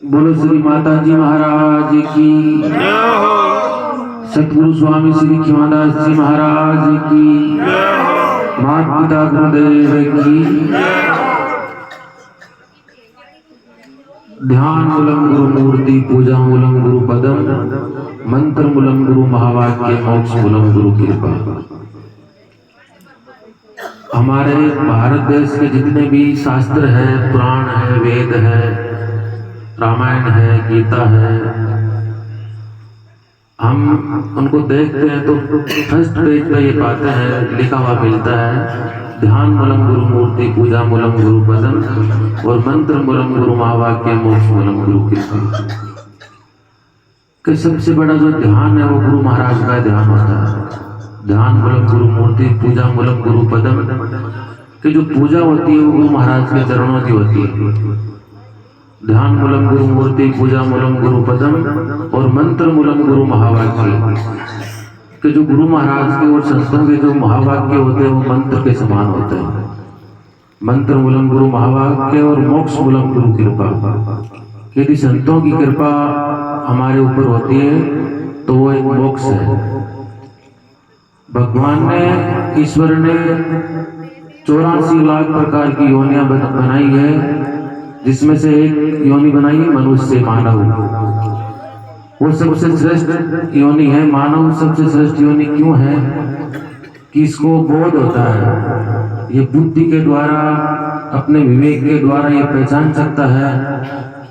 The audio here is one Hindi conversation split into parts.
बोलो श्री माता जी महाराज की जय हो। सतगुरु स्वामी श्री खिमादास जी महाराज की जय हो। माता पिता गुरुदेव की जय हो। ध्यान मूलम गुरु मूर्ति पूजा मूलम गुरु पदम मंत्र मूलम गुरु महावाक्य मोक्ष मूलम गुरु कृपा। हमारे भारत देश के जितने भी शास्त्र हैं, पुराण है, वेद है, रामायण है, गीता है, हम उनको देखते हैं तो फर्स्ट पेज पे ये पाते हैं, लिखा हुआ मिलता है ध्यान मूलम गुरु मूर्ति पूजा मूलम गुरु पदम और मंत्र मूलम गुरु महावाक्य मोक्ष मूलम गुरु कृपा। कि सबसे बड़ा जो ध्यान है वो गुरु महाराज का ध्यान होता है। ध्यान मूलम गुरु मूर्ति पूजा मूलम गुरु पदम कि जो पूजा होती है वो गुरु महाराज के चरणों की होती है। ध्यान मूलम गुरु मूर्ति पूजा मूलम गुरु पदम और मंत्र मूलम गुरु महावाक्य कि जो गुरु महाराज के और संतों के जो महावाक्य होते हैं वो मंत्र के समान होते हैं। मंत्र मूलम गुरु महावाक्य और मोक्ष मूलम गुरु कृपा। यदि संतों की कृपा हमारे ऊपर होती है तो वो एक मोक्ष है। भगवान ने, ईश्वर ने 84 लाख प्रकार की योनियां बनाई है, जिसमें से एक योनि बनाई है मनुष्य मानव। वो सबसे श्रेष्ठ योनि है। मानव सबसे श्रेष्ठ योनि क्यों है कि इसको बोध होता है, ये बुद्धि के द्वारा, अपने विवेक के द्वारा ये पहचान सकता है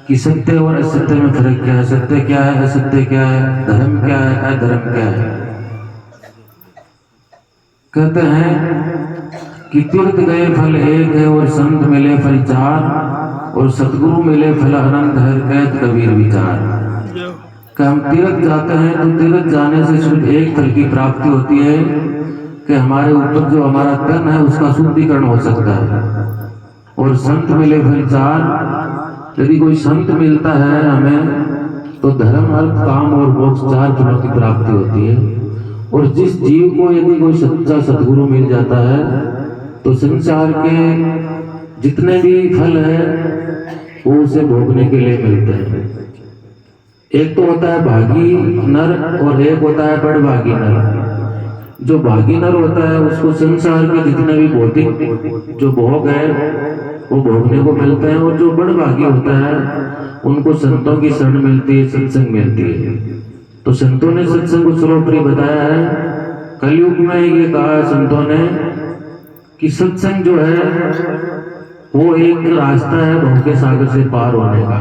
कि सत्य और असत्य में फर्क क्या है, सत्य क्या है, असत्य क्या है, धर्म क्या है, अधर्म क्या है। कहते हैं कि तीर्थ गए फल एक है और संत मिले फल चार और सतगुरु मिले फल अनंत है कहत कबीर विचार। कि हम तीर्थ जाते हैं तो तीर्थ जाने से सिर्फ एक फल की प्राप्ति होती है कि हमारे ऊपर जो हमारा तन है उसका शुद्धिकरण हो सकता है। और संत मिले फल चार, यदि कोई संत मिलता है हमें तो धर्म अर्थ काम और मोक्ष 4 फलों की प्राप्ति होती है। और जिस जीव को यदि कोई सच्चा सतगुरु मिल जाता है तो संसार के जितने भी फल हैं वो उसे भोगने के लिए मिलते हैं। एक तो होता है भागी नर और एक होता है बड़भागी नर। जो भागी नर होता है उसको संसार के जितने भी भौतिक जो भोग है वो भोगने को मिलते हैं। और जो बड़भागी होता है उनको संतों की शरण मिलती है, सत्संग मिलती है। तो संतों ने सत्संग को सर्वोपरि बताया है। कलयुग में ये कहा है संतों ने कि सत्संग जो है वो एक रास्ता है भव के सागर से पार होने का।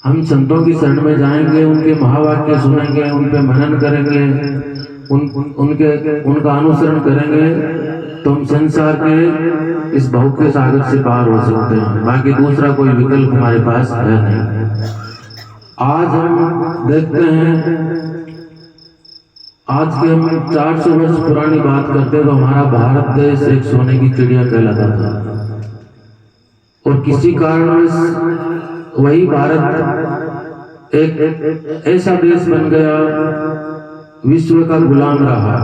हम संतों की शरण में जाएंगे, उनके महावाक्य सुनेंगे, उन पे मनन करेंगे, उनका अनुसरण करेंगे तो हम संसार के इस भव के सागर से पार हो सकते हैं। बाकी दूसरा कोई विकल्प हमारे पास है नहीं। आज हम देखते हैं, आज के हम 400 वर्ष पुरानी बात करते तो हमारा भारत देश एक सोने की चिड़िया कहलाता था। और किसी कारणवश वही भारत एक ऐसा देश बन गया, विश्व का गुलाम रहा,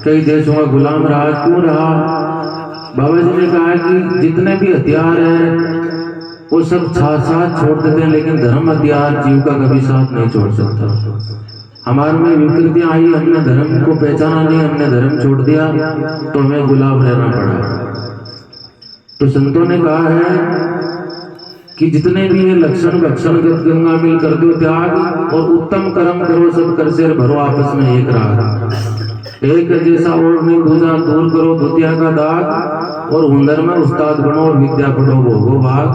कई देशों का गुलाम रहा। क्यों रहा? बाबा जी ने कहा कि जितने भी हथियार हैं वो सब साथ छोड़ देते हैं, लेकिन धर्म हथियार जीव का कभी साथ नहीं छोड़ सकता। हमारे में विकृतियां आई, हमने धर्म को पहचाना नहीं, हमने धर्म छोड़ दिया तो हमें गुलाम रहना पड़ा। तो संतों ने कहा है कि जितने भी ये लक्षण भक्षण गंगा मिल कर दो त्याग और उत्तम कर्म करो सब कर से भरो आपस में एक राग। एक जैसा और नहीं दूजा दूर करो द्वितीय का दाग और हुनर में उस्ताद बनो और विद्या पढ़ो भोगो भाग।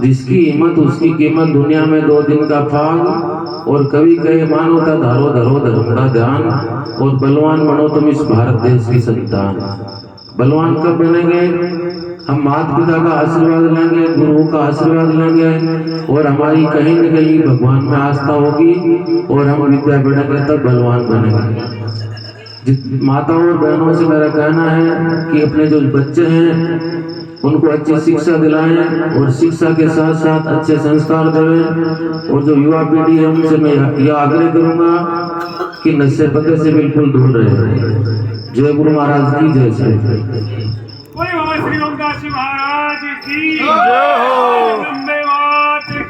जिसकी हिम्मत उसकी कीमत दुनिया में 2 दिन का फाग। और कवि कहे मानवता धारो धरो धर्म का ध्यान और बलवान बनो तुम इस भारत देश की संतान। बलवान कब बनेंगे? हम माता पिता का आशीर्वाद लेंगे, गुरुओं का आशीर्वाद लेंगे और हमारी कहीं न कहीं भगवान में आस्था होगी और हम विद्या पढ़ेंगे तब बलवान बनेंगे। माताओं और बहनों से मेरा कहना है कि अपने जो बच्चे हैं उनको अच्छी शिक्षा दिलाएं और शिक्षा के साथ साथ अच्छे संस्कार दें। और जो युवा पीढ़ी है उनसे मैं यह आग्रह करूंगा कि नशे पते से बिल्कुल दूर रहे। जय गुरु महाराज की जय। श्री ओमदास महाराज की जय हो।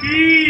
की